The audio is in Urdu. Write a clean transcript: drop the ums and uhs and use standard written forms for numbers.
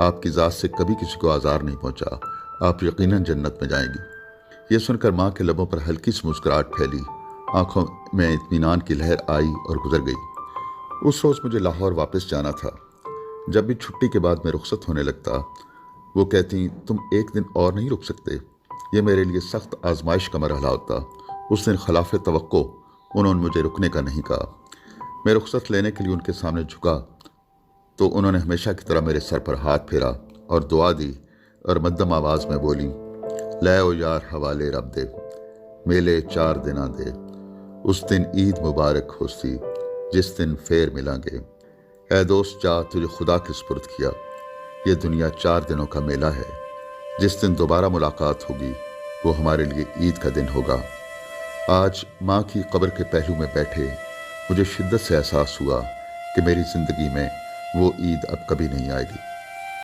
آپ کی ذات سے کبھی کسی کو آزار نہیں پہنچا، آپ یقیناً جنت میں جائیں گی۔ یہ سن کر ماں کے لبوں پر ہلکی سی مسکراہٹ پھیلی، آنکھوں میں اطمینان کی لہر آئی اور گزر گئی۔ اس روز مجھے لاہور واپس جانا تھا۔ جب بھی چھٹی کے بعد میں رخصت ہونے لگتا، وہ کہتی تم ایک دن اور نہیں رک سکتے؟ یہ میرے لیے سخت آزمائش کا مرحلہ ہوتا۔ اس دن خلاف توقع انہوں نے مجھے رکنے کا نہیں کہا۔ میں رخصت لینے کے لیے ان کے سامنے جھکا تو انہوں نے ہمیشہ کی طرح میرے سر پر ہاتھ پھیرا اور دعا دی اور مدھم آواز میں بولی، لے او یار حوالے رب دے، میلے 4 دناں دے، اس دن عید مبارک ہوسی جس دن پھر ملیں گے۔ اے دوست جا تجھے خدا کے سپرد کیا، یہ دنیا 4 دنوں کا میلہ ہے، جس دن دوبارہ ملاقات ہوگی وہ ہمارے لیے عید کا دن ہوگا۔ آج ماں کی قبر کے پہلو میں بیٹھے مجھے شدت سے احساس ہوا کہ میری زندگی میں وہ عید اب کبھی نہیں آئے گی۔